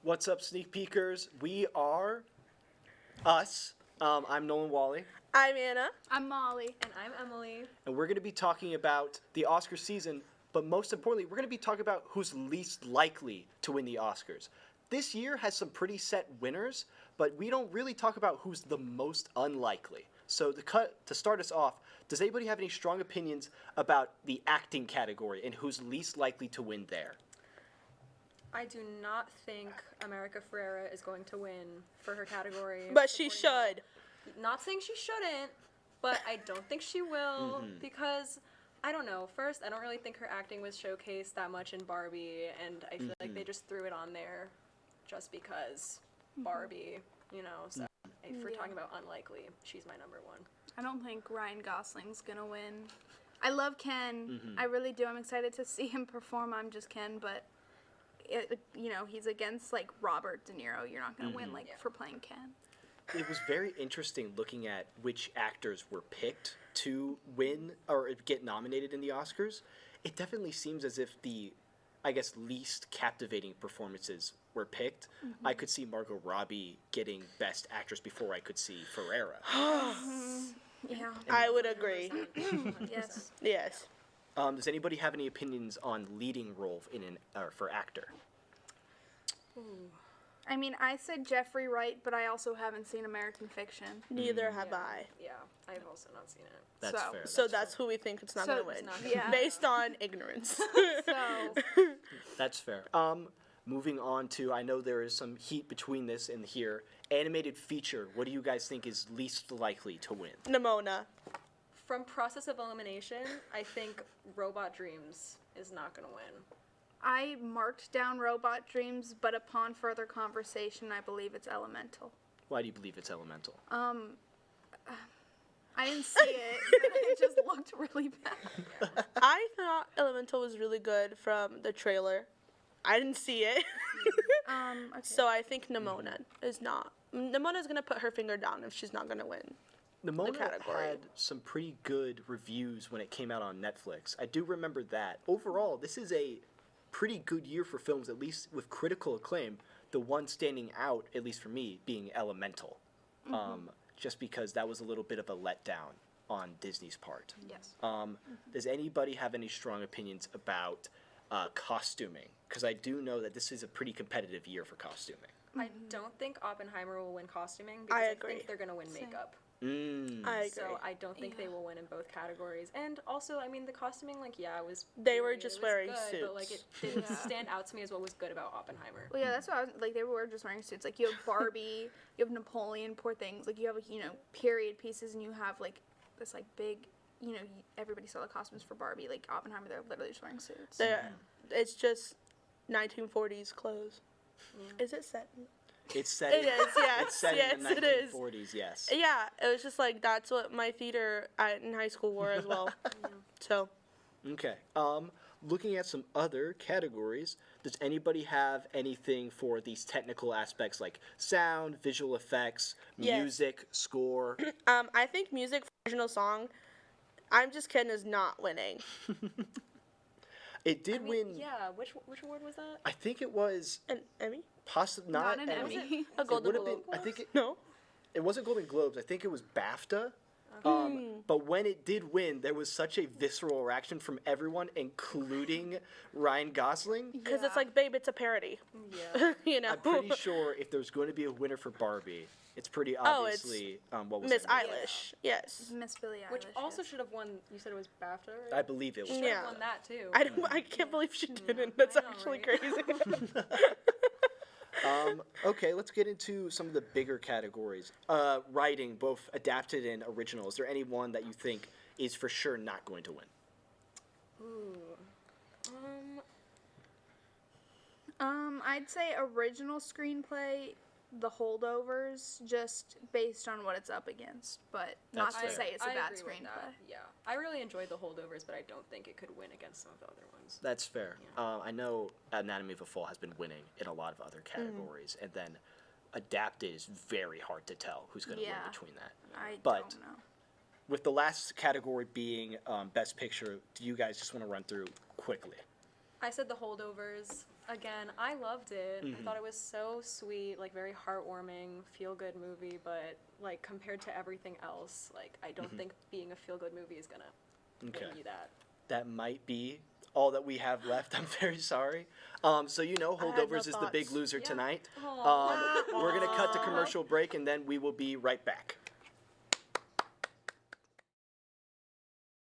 What's up, sneak peekers? We are us. I'm Nolan Walley, I'm Anna. I'm Molly. And I'm Emily. and we're going to be talking about the Oscar season, but most importantly, we're going to be talking about who's least likely to win the Oscars. This year has some pretty set winners, but we don't really talk about who's the most unlikely. So to start us off, does anybody have any strong opinions about the acting category and who's least likely to win there? I do not think America Ferrera is going to win for her category. But she supporting should. role. Not saying she shouldn't, but I don't think she will because, I don't know, first, I don't really think her acting was showcased that much in Barbie, and I feel like they just threw it on there just because Barbie, you know, so if we're talking about unlikely, she's my number one. I don't think Ryan Gosling's gonna win. I love Ken. I really do. I'm excited to see him perform. I'm just Ken, but he's against like Robert De Niro. You're not gonna win for playing Ken. It was very interesting looking at which actors were picked to win or get nominated in the Oscars. It definitely seems as if the, I guess, least captivating performances were picked. I could see Margot Robbie getting Best Actress before I could see Ferrera. Yeah. I would agree. Yes. Yes. Does anybody have any opinions on leading role for actor? I mean, I said Jeffrey Wright, but I also haven't seen American Fiction. Neither have I. Yeah, I've also not seen it. That's So- fair. So that's who we think it's not So going to it's win. not gonna Yeah. Based on ignorance. So That's fair. Moving on to, I know there is some heat between this and here. Animated feature, what do you guys think is least likely to win? Nimona. From process of elimination, I think Robot Dreams is not going to win. I marked down Robot Dreams, but upon further conversation, I believe it's Elemental. Why do you believe it's Elemental? I didn't see it, but it just looked really bad. I thought Elemental was really good from the trailer. I didn't see it. Okay. So I think Nimona is not. Nimona's going to put her finger down if she's not going to win. Nimona category. had some pretty good reviews when it came out on Netflix. I do remember that. Overall, this is a pretty good year for films, at least with critical acclaim. The one standing out, at least for me, being Elemental. Just because that was a little bit of a letdown on Disney's part. Yes. Does anybody have any strong opinions about costuming? Because I do know that this is a pretty competitive year for costuming. I don't think Oppenheimer will win costuming I because I agree. think they're going to win makeup. I agree. So I don't think they will win in both categories. And also, I mean, the costuming, was They were it just was wearing good, but like it suits. didn't stand out to me as what was good about Oppenheimer. Well, yeah, that's what I was like. They were just wearing suits. Like you have Barbie, you have Napoleon, poor things. Like you have period pieces, and you have like this like big, everybody saw the costumes for Barbie. Like Oppenheimer, they're literally just wearing suits. It's just 1940s clothes. Is it set? It's set. It is, yes, It's set yes, in the it is. 1940s. Yes. Yeah, it was just like that's what my theater in high school wore as well. So, Okay. Looking at some other categories, does anybody have anything for these technical aspects like sound, visual effects, Yes. music, score? I think music for original song, I'm Just Kidding is not winning. It did win. Yeah, which award was that? I think it was An Emmy? possibly Not not an Emmy. Emmy. A It Golden would have Globe? been. I think No. it wasn't Golden Globes. I think it was BAFTA. But when it did win, there was such a visceral reaction from everyone, including Ryan Gosling. Because it's like, babe, it's a parody. Yeah. You know? I'm pretty sure if there's going to be a winner for Barbie, it's pretty Oh, it's obviously what was Miss her name? Eilish. Yes. Miss Billie Eilish. Which also yes. should have won. You said it was BAFTA, right? I believe it was. Should Yeah. have won that too. I can't believe she didn't. That's I know, actually right? crazy. Okay, let's get into some of the bigger categories. Writing, both adapted and original. Is there any one that you think is for sure not going to win? Ooh. I'd say original screenplay, The Holdovers, just based on what it's up against, but not That's to fair. say it's a I bad agree with that. screenplay. Yeah, I really enjoyed the holdovers, but I don't think it could win against some of the other ones. That's fair. I know Anatomy of a Fall has been winning in a lot of other categories, and then adapted is very hard to tell who's going to win Yeah. between that. I But- don't know. With the last category being Best Picture, do you guys just want to run through quickly? I said The Holdovers. Again, I loved it. I thought it was so sweet, like very heartwarming, feel-good movie, but like compared to everything else, like I don't think being a feel-good movie is gonna win you that. That might be all that we have left. I'm very sorry. So Holdovers is the big thoughts. loser Yeah. tonight. Aw. We're going to cut to commercial break, and then we will be right back.